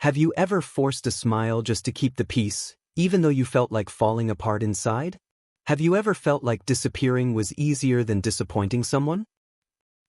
Have you ever forced a smile just to keep the peace, even though you felt like falling apart inside? Have you ever felt like disappearing was easier than disappointing someone?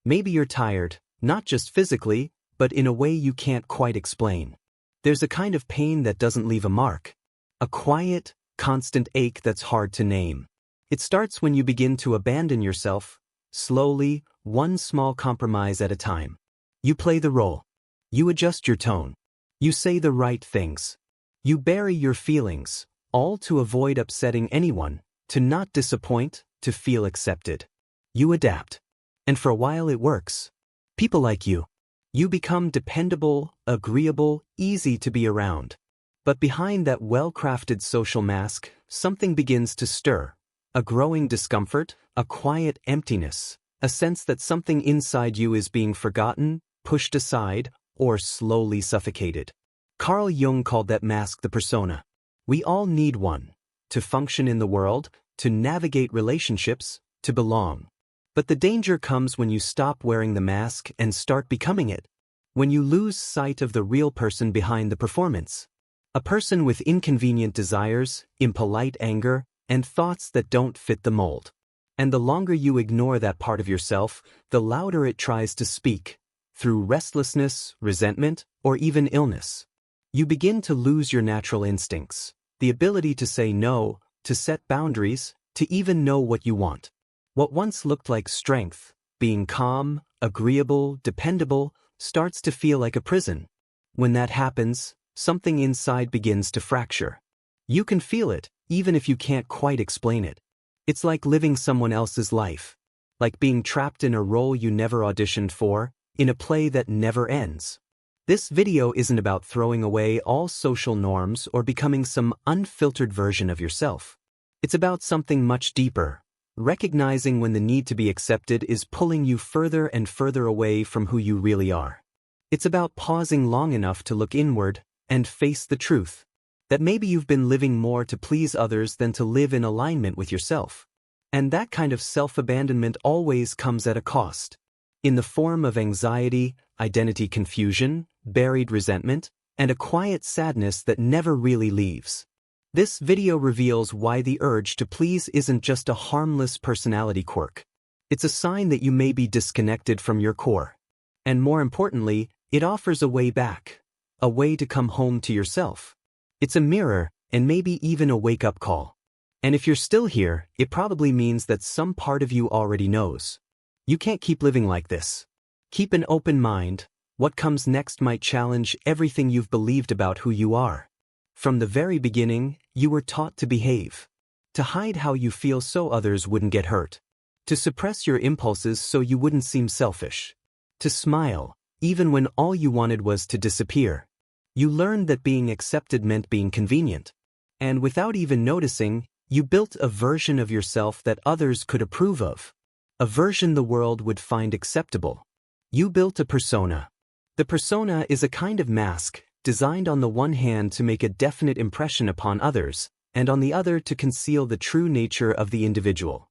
Maybe you're tired, not just physically, but in a way you can't quite explain. There's a kind of pain that doesn't leave a mark. A quiet, constant ache that's hard to name. It starts when you begin to abandon yourself, slowly, one small compromise at a time. You play the role. You adjust your tone. You say the right things. You bury your feelings, all to avoid upsetting anyone, to not disappoint, to feel accepted. You adapt. And for a while it works. People like you. You become dependable, agreeable, easy to be around. But behind that well-crafted social mask, something begins to stir. A growing discomfort, a quiet emptiness, a sense that something inside you is being forgotten, pushed aside, or slowly suffocated. Carl Jung called that mask the persona. We all need one, to function in the world, to navigate relationships, to belong. But the danger comes when you stop wearing the mask and start becoming it. When you lose sight of the real person behind the performance. A person with inconvenient desires, impolite anger, and thoughts that don't fit the mold. And the longer you ignore that part of yourself, the louder it tries to speak, through restlessness, resentment, or even illness. You begin to lose your natural instincts, the ability to say no, to set boundaries, to even know what you want. What once looked like strength, being calm, agreeable, dependable, starts to feel like a prison. When that happens, something inside begins to fracture. You can feel it, even if you can't quite explain it. It's like living someone else's life. Like being trapped in a role you never auditioned for, in a play that never ends. This video isn't about throwing away all social norms or becoming some unfiltered version of yourself. It's about something much deeper, recognizing when the need to be accepted is pulling you further and further away from who you really are. It's about pausing long enough to look inward and face the truth. That maybe you've been living more to please others than to live in alignment with yourself. And that kind of self-abandonment always comes at a cost. In the form of anxiety, identity confusion, buried resentment, and a quiet sadness that never really leaves. This video reveals why the urge to please isn't just a harmless personality quirk. It's a sign that you may be disconnected from your core. And more importantly, it offers a way back. A way to come home to yourself. It's a mirror, and maybe even a wake-up call. And if you're still here, it probably means that some part of you already knows. You can't keep living like this. Keep an open mind. What comes next might challenge everything you've believed about who you are. From the very beginning, you were taught to behave. To hide how you feel so others wouldn't get hurt. To suppress your impulses so you wouldn't seem selfish. To smile, even when all you wanted was to disappear. You learned that being accepted meant being convenient. And without even noticing, you built a version of yourself that others could approve of. A version the world would find acceptable. You built a persona. The persona is a kind of mask, designed on the one hand to make a definite impression upon others, and on the other to conceal the true nature of the individual.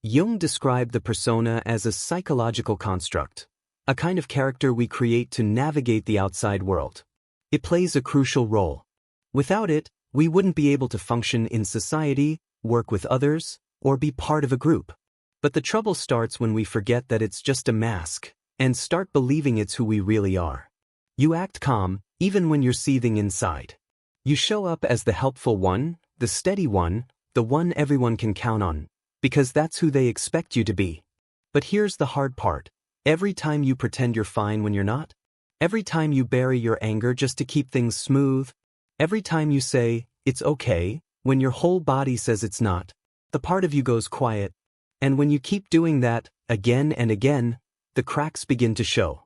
Jung described the persona as a psychological construct, a kind of character we create to navigate the outside world. It plays a crucial role. Without it, we wouldn't be able to function in society, work with others, or be part of a group. But the trouble starts when we forget that it's just a mask, and start believing it's who we really are. You act calm, even when you're seething inside. You show up as the helpful one, the steady one, the one everyone can count on, because that's who they expect you to be. But here's the hard part. Every time you pretend you're fine when you're not, every time you bury your anger just to keep things smooth, every time you say, it's okay, when your whole body says it's not, the part of you goes quiet. And when you keep doing that, again and again, the cracks begin to show.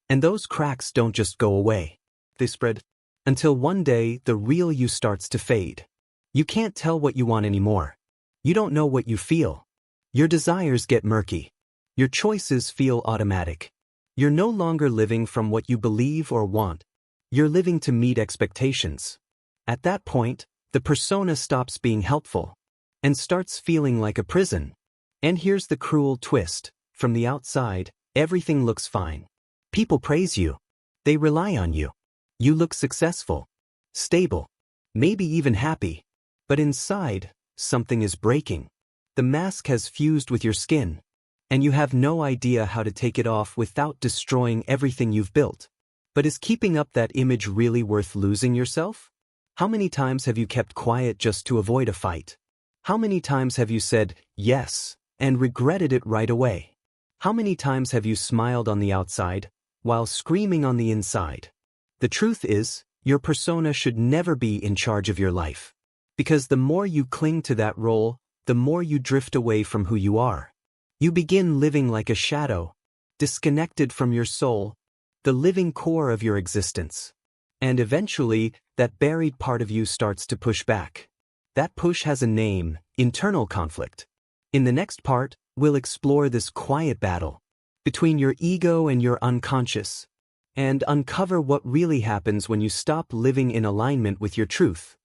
And those cracks don't just go away. They spread. Until one day, the real you starts to fade. You can't tell what you want anymore. You don't know what you feel. Your desires get murky. Your choices feel automatic. You're no longer living from what you believe or want. You're living to meet expectations. At that point, the persona stops being helpful and starts feeling like a prison. And here's the cruel twist. From the outside, everything looks fine. People praise you. They rely on you. You look successful, stable, maybe even happy. But inside, something is breaking. The mask has fused with your skin, and you have no idea how to take it off without destroying everything you've built. But is keeping up that image really worth losing yourself? How many times have you kept quiet just to avoid a fight? How many times have you said yes and regretted it right away? How many times have you smiled on the outside while screaming on the inside? The truth is, your persona should never be in charge of your life. Because the more you cling to that role, the more you drift away from who you are. You begin living like a shadow, disconnected from your soul, the living core of your existence. And eventually, that buried part of you starts to push back. That push has a name: internal conflict. In the next part, we'll explore this quiet battle between your ego and your unconscious, and uncover what really happens when you stop living in alignment with your truth.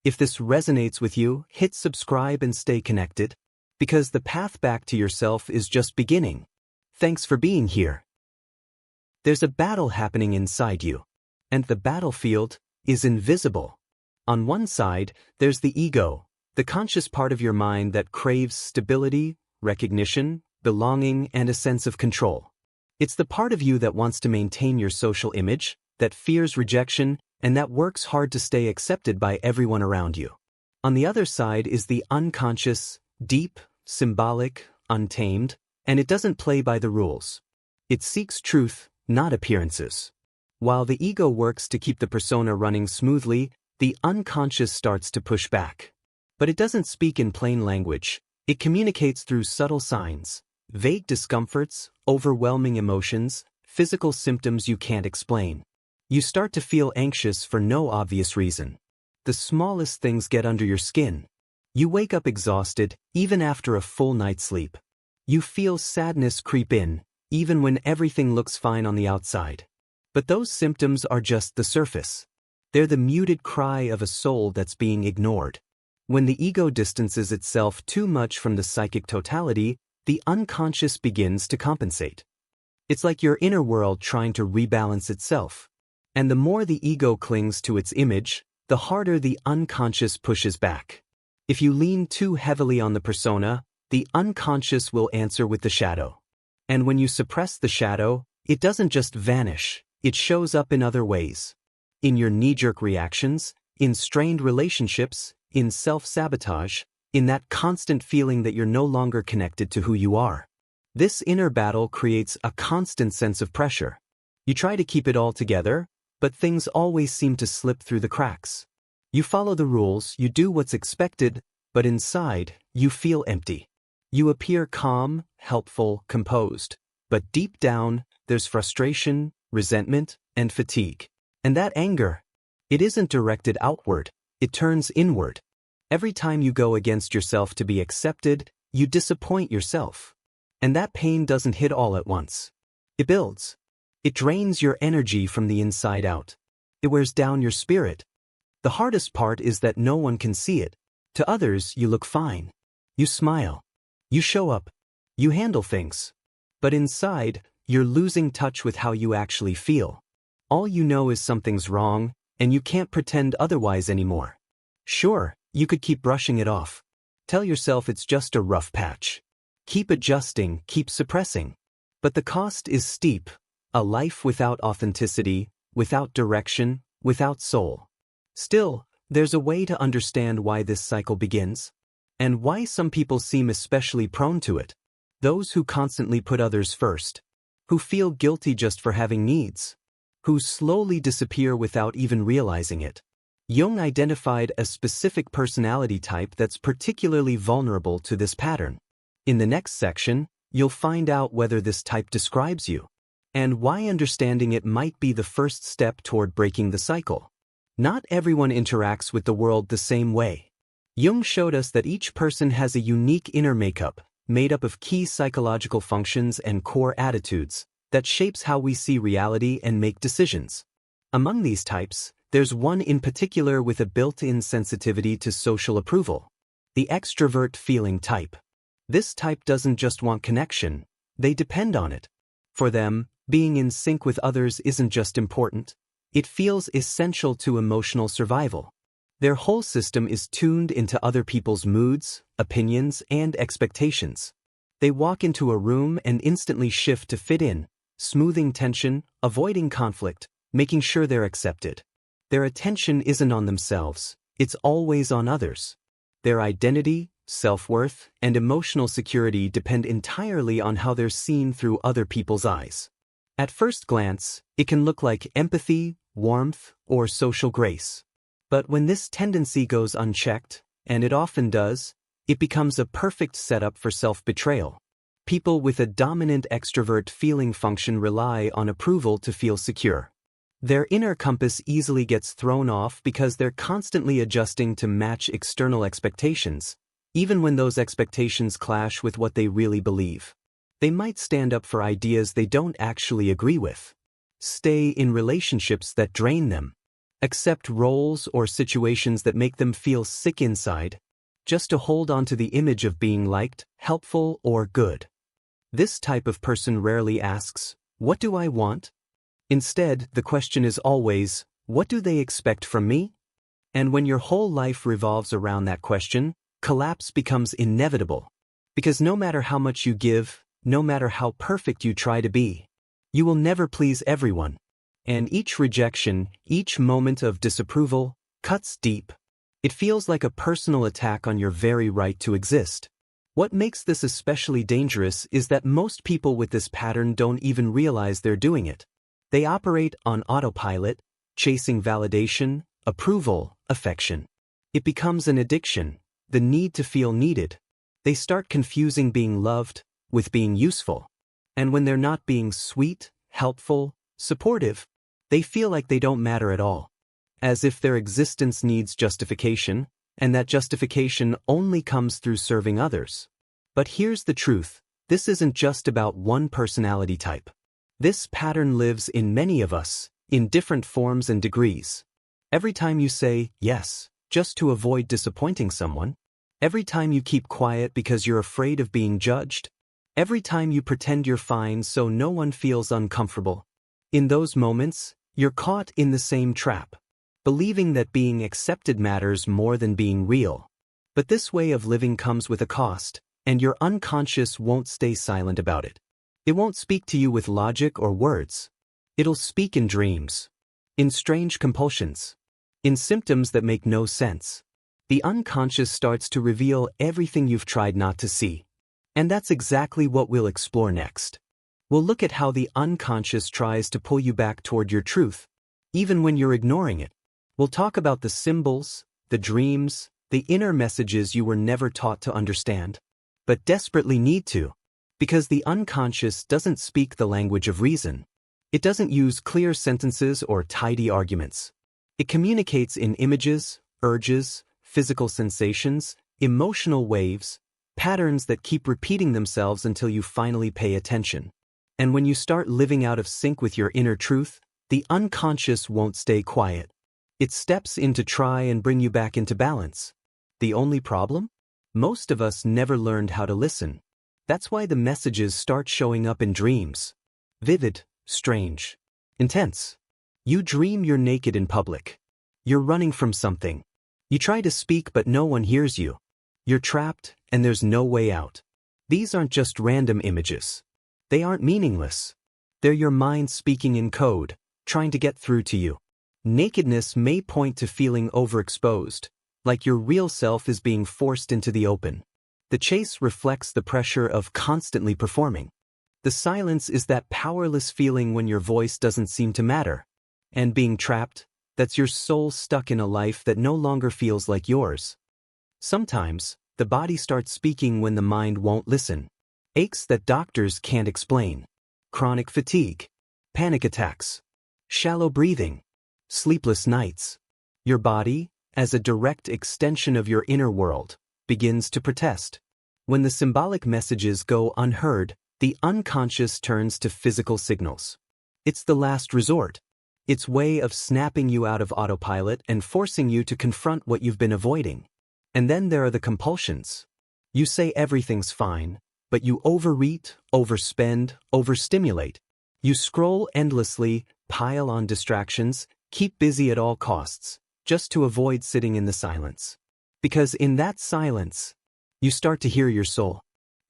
If this resonates with you, hit subscribe and stay connected, because the path back to yourself is just beginning. Thanks for being here. There's a battle happening inside you, and the battlefield is invisible. On one side, there's the ego, the conscious part of your mind that craves stability, recognition, belonging, and a sense of control. It's the part of you that wants to maintain your social image, that fears rejection, and that works hard to stay accepted by everyone around you. On the other side is the unconscious, deep, symbolic, untamed, and it doesn't play by the rules. It seeks truth, not appearances. While the ego works to keep the persona running smoothly, the unconscious starts to push back. But it doesn't speak in plain language. It communicates through subtle signs, vague discomforts, overwhelming emotions, physical symptoms you can't explain. You start to feel anxious for no obvious reason. The smallest things get under your skin. You wake up exhausted, even after a full night's sleep. You feel sadness creep in, even when everything looks fine on the outside. But those symptoms are just the surface. They're the muted cry of a soul that's being ignored. When the ego distances itself too much from the psychic totality, the unconscious begins to compensate. It's like your inner world trying to rebalance itself. And the more the ego clings to its image, the harder the unconscious pushes back. If you lean too heavily on the persona, the unconscious will answer with the shadow. And when you suppress the shadow, it doesn't just vanish, it shows up in other ways. In your knee-jerk reactions, in strained relationships, in self-sabotage, in that constant feeling that you're no longer connected to who you are. This inner battle creates a constant sense of pressure. You try to keep it all together, but things always seem to slip through the cracks. You follow the rules, you do what's expected, but inside, you feel empty. You appear calm, helpful, composed, but deep down, there's frustration, resentment, and fatigue. And that anger, it isn't directed outward, it turns inward. Every time you go against yourself to be accepted, you disappoint yourself. And that pain doesn't hit all at once. It builds. It drains your energy from the inside out. It wears down your spirit. The hardest part is that no one can see it. To others, you look fine. You smile. You show up. You handle things. But inside, you're losing touch with how you actually feel. All you know is something's wrong, and you can't pretend otherwise anymore. Sure, you could keep brushing it off. Tell yourself it's just a rough patch. Keep adjusting, keep suppressing. But the cost is steep. A life without authenticity, without direction, without soul. Still, there's a way to understand why this cycle begins, and why some people seem especially prone to it. Those who constantly put others first, who feel guilty just for having needs, who slowly disappear without even realizing it. Jung identified a specific personality type that's particularly vulnerable to this pattern. In the next section, you'll find out whether this type describes you, and why understanding it might be the first step toward breaking the cycle. Not everyone interacts with the world the same way. Jung showed us that each person has a unique inner makeup, made up of key psychological functions and core attitudes, that shapes how we see reality and make decisions. Among these types, there's one in particular with a built-in sensitivity to social approval. The extrovert feeling type. This type doesn't just want connection, they depend on it. For them, being in sync with others isn't just important, It feels essential to emotional survival. Their whole system is tuned into other people's moods, opinions, and expectations. They walk into a room and instantly shift to fit in, smoothing tension, avoiding conflict, making sure they're accepted. Their attention isn't on themselves, it's always on others. Their identity, self-worth, and emotional security depend entirely on how they're seen through other people's eyes. At first glance, it can look like empathy, warmth, or social grace. But when this tendency goes unchecked, and it often does, it becomes a perfect setup for self-betrayal. People with a dominant extrovert feeling function rely on approval to feel secure. Their inner compass easily gets thrown off because they're constantly adjusting to match external expectations, even when those expectations clash with what they really believe. They might stand up for ideas they don't actually agree with, stay in relationships that drain them, accept roles or situations that make them feel sick inside, just to hold on to the image of being liked, helpful, or good. This type of person rarely asks, "What do I want?" Instead, the question is always, "What do they expect from me?" And when your whole life revolves around that question, collapse becomes inevitable. Because no matter how much you give, no matter how perfect you try to be, you will never please everyone. And each rejection, each moment of disapproval, cuts deep. It feels like a personal attack on your very right to exist. What makes this especially dangerous is that most people with this pattern don't even realize they're doing it. They operate on autopilot, chasing validation, approval, affection. It becomes an addiction, the need to feel needed. They start confusing being loved with being useful. And when they're not being sweet, helpful, supportive, they feel like they don't matter at all. As if their existence needs justification, and that justification only comes through serving others. But here's the truth, this isn't just about one personality type. This pattern lives in many of us, in different forms and degrees. Every time you say yes, just to avoid disappointing someone, every time you keep quiet because you're afraid of being judged, every time you pretend you're fine so no one feels uncomfortable, in those moments, you're caught in the same trap, believing that being accepted matters more than being real. But this way of living comes with a cost, and your unconscious won't stay silent about it. It won't speak to you with logic or words. It'll speak in dreams, in strange compulsions, in symptoms that make no sense. The unconscious starts to reveal everything you've tried not to see. And that's exactly what we'll explore next. We'll look at how the unconscious tries to pull you back toward your truth, even when you're ignoring it. We'll talk about the symbols, the dreams, the inner messages you were never taught to understand, but desperately need to. Because the unconscious doesn't speak the language of reason. It doesn't use clear sentences or tidy arguments. It communicates in images, urges, physical sensations, emotional waves, patterns that keep repeating themselves until you finally pay attention. And when you start living out of sync with your inner truth, the unconscious won't stay quiet. It steps in to try and bring you back into balance. The only problem? Most of us never learned how to listen. That's why the messages start showing up in dreams. Vivid, strange, intense. You dream you're naked in public. You're running from something. You try to speak but no one hears you. You're trapped and there's no way out. These aren't just random images. They aren't meaningless. They're your mind speaking in code, trying to get through to you. Nakedness may point to feeling overexposed, like your real self is being forced into the open. The chase reflects the pressure of constantly performing. The silence is that powerless feeling when your voice doesn't seem to matter. And being trapped, that's your soul stuck in a life that no longer feels like yours. Sometimes, the body starts speaking when the mind won't listen. Aches that doctors can't explain. Chronic fatigue. Panic attacks. Shallow breathing. Sleepless nights. Your body, as a direct extension of your inner world, begins to protest. When the symbolic messages go unheard, the unconscious turns to physical signals. It's the last resort. Its way of snapping you out of autopilot and forcing you to confront what you've been avoiding. And then there are the compulsions. You say everything's fine, but you overeat, overspend, overstimulate. You scroll endlessly, pile on distractions, Keep busy at all costs, just to avoid sitting in the silence. Because in that silence, you start to hear your soul.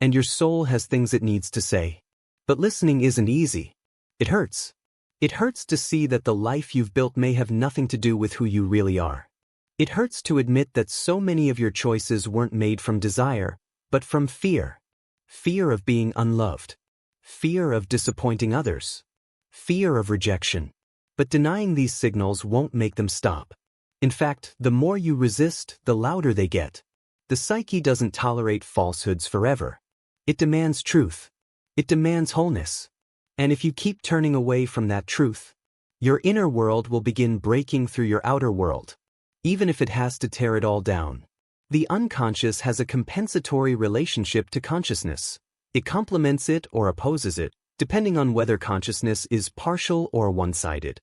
And your soul has things it needs to say. But listening isn't easy. It hurts. It hurts to see that the life you've built may have nothing to do with who you really are. It hurts to admit that so many of your choices weren't made from desire, but from fear. Fear of being unloved. Fear of disappointing others. Fear of rejection. But denying these signals won't make them stop. In fact, the more you resist, the louder they get. The psyche doesn't tolerate falsehoods forever. It demands truth. It demands wholeness. And if you keep turning away from that truth, your inner world will begin breaking through your outer world, even if it has to tear it all down. The unconscious has a compensatory relationship to consciousness. It complements it or opposes it, depending on whether consciousness is partial or one-sided.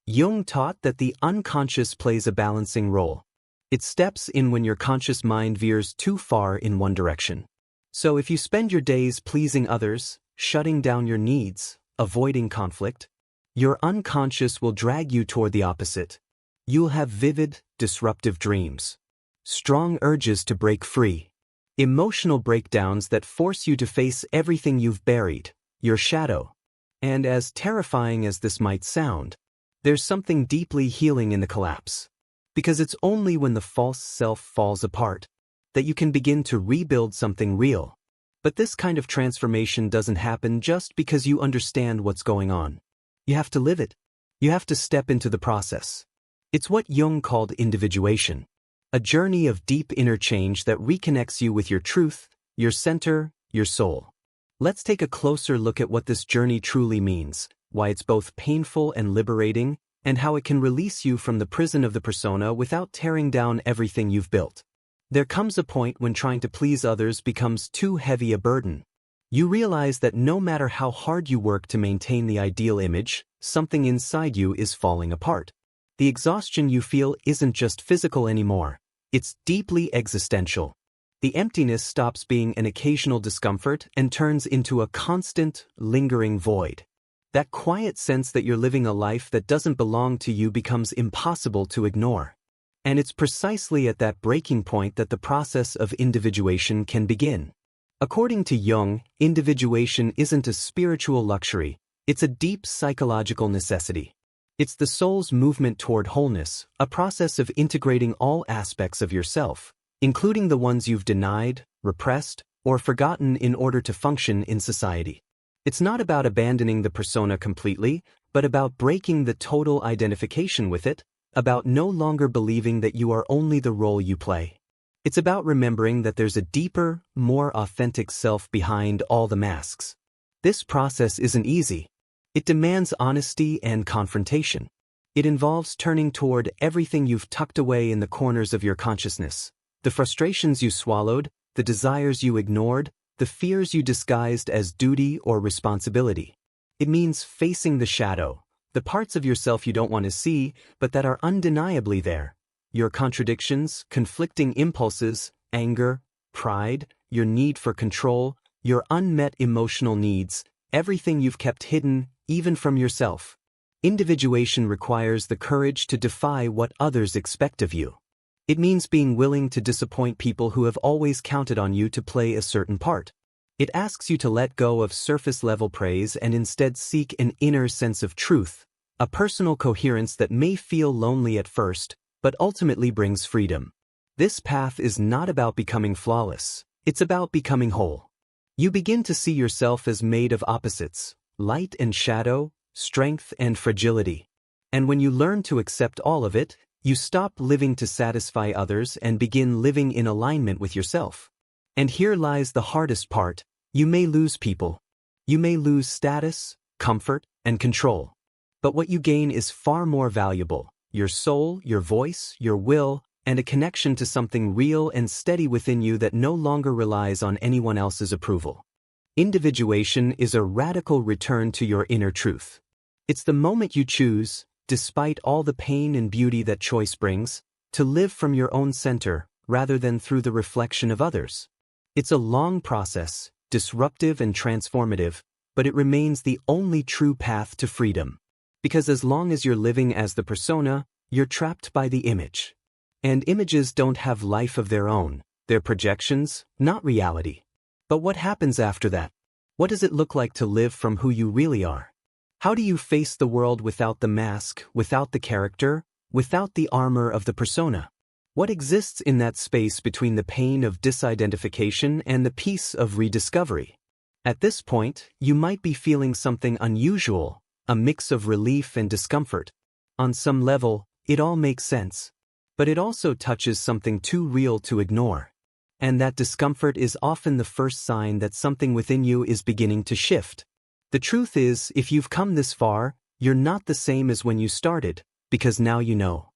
Jung taught that the unconscious plays a balancing role. It steps in when your conscious mind veers too far in one direction. So if you spend your days pleasing others, shutting down your needs, avoiding conflict, your unconscious will drag you toward the opposite. You'll have vivid, disruptive dreams, strong urges to break free, emotional breakdowns that force you to face everything you've buried, your shadow. And as terrifying as this might sound, there's something deeply healing in the collapse. Because it's only when the false self falls apart that you can begin to rebuild something real. But this kind of transformation doesn't happen just because you understand what's going on. You have to live it. You have to step into the process. It's what Jung called individuation, a journey of deep inner change that reconnects you with your truth, your center, your soul. Let's take a closer look at what this journey truly means, why it's both painful and liberating, and how it can release you from the prison of the persona without tearing down everything you've built. There comes a point when trying to please others becomes too heavy a burden. You realize that no matter how hard you work to maintain the ideal image, something inside you is falling apart. The exhaustion you feel isn't just physical anymore. It's deeply existential. The emptiness stops being an occasional discomfort and turns into a constant, lingering void. That quiet sense that you're living a life that doesn't belong to you becomes impossible to ignore. And it's precisely at that breaking point that the process of individuation can begin. According to Jung, individuation isn't a spiritual luxury, it's a deep psychological necessity. It's the soul's movement toward wholeness, a process of integrating all aspects of yourself, including the ones you've denied, repressed, or forgotten in order to function in society. It's not about abandoning the persona completely, but about breaking the total identification with it, about no longer believing that you are only the role you play. It's about remembering that there's a deeper, more authentic self behind all the masks. This process isn't easy. It demands honesty and confrontation. It involves turning toward everything you've tucked away in the corners of your consciousness, the frustrations you swallowed, the desires you ignored, the fears you disguised as duty or responsibility. It means facing the shadow, the parts of yourself you don't want to see, but that are undeniably there. Your contradictions, conflicting impulses, anger, pride, your need for control, your unmet emotional needs, everything you've kept hidden, even from yourself. Individuation requires the courage to defy what others expect of you. It means being willing to disappoint people who have always counted on you to play a certain part. It asks you to let go of surface-level praise and instead seek an inner sense of truth, a personal coherence that may feel lonely at first, but ultimately brings freedom. This path is not about becoming flawless, it's about becoming whole. You begin to see yourself as made of opposites, light and shadow, strength and fragility. And when you learn to accept all of it, you stop living to satisfy others and begin living in alignment with yourself. And here lies the hardest part. You may lose people. You may lose status, comfort, and control. But what you gain is far more valuable: your soul, your voice, your will, and a connection to something real and steady within you that no longer relies on anyone else's approval. Individuation is a radical return to your inner truth. It's the moment you choose, despite all the pain and beauty that choice brings, to live from your own center rather than through the reflection of others. It's a long process, disruptive and transformative, but it remains the only true path to freedom. Because as long as you're living as the persona, you're trapped by the image. And images don't have life of their own. They're projections, not reality. But what happens after that? What does it look like to live from who you really are? How do you face the world without the mask, without the character, without the armor of the persona? What exists in that space between the pain of disidentification and the peace of rediscovery? At this point, you might be feeling something unusual, a mix of relief and discomfort. On some level, it all makes sense. But it also touches something too real to ignore. And that discomfort is often the first sign that something within you is beginning to shift. The truth is, if you've come this far, you're not the same as when you started, because now you know.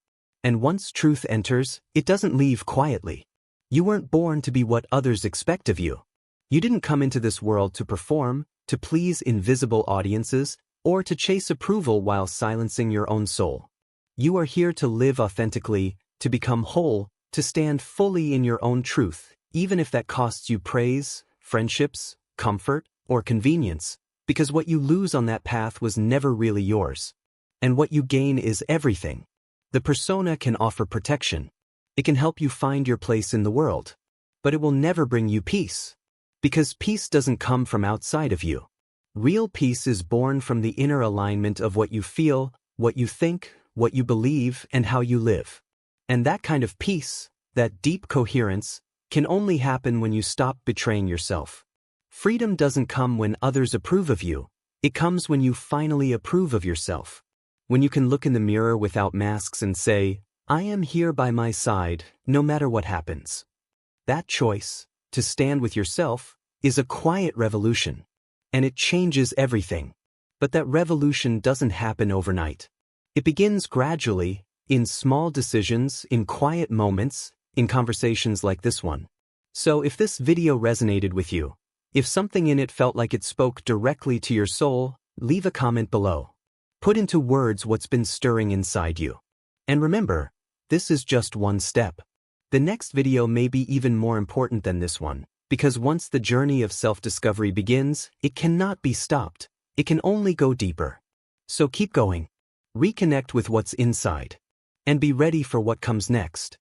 And once truth enters, it doesn't leave quietly. You weren't born to be what others expect of you. You didn't come into this world to perform, to please invisible audiences, or to chase approval while silencing your own soul. You are here to live authentically, to become whole, to stand fully in your own truth, even if that costs you praise, friendships, comfort, or convenience, because what you lose on that path was never really yours. And what you gain is everything. The persona can offer protection. It can help you find your place in the world. But it will never bring you peace. Because peace doesn't come from outside of you. Real peace is born from the inner alignment of what you feel, what you think, what you believe, and how you live. And that kind of peace, that deep coherence, can only happen when you stop betraying yourself. Freedom doesn't come when others approve of you. It comes when you finally approve of yourself. When you can look in the mirror without masks and say, I am here by my side, no matter what happens. That choice, to stand with yourself, is a quiet revolution. And it changes everything. But that revolution doesn't happen overnight. It begins gradually, in small decisions, in quiet moments, in conversations like this one. So if this video resonated with you, if something in it felt like it spoke directly to your soul, leave a comment below. Put into words what's been stirring inside you. And remember, this is just one step. The next video may be even more important than this one, because once the journey of self-discovery begins, it cannot be stopped. It can only go deeper. So keep going. Reconnect with what's inside. And be ready for what comes next.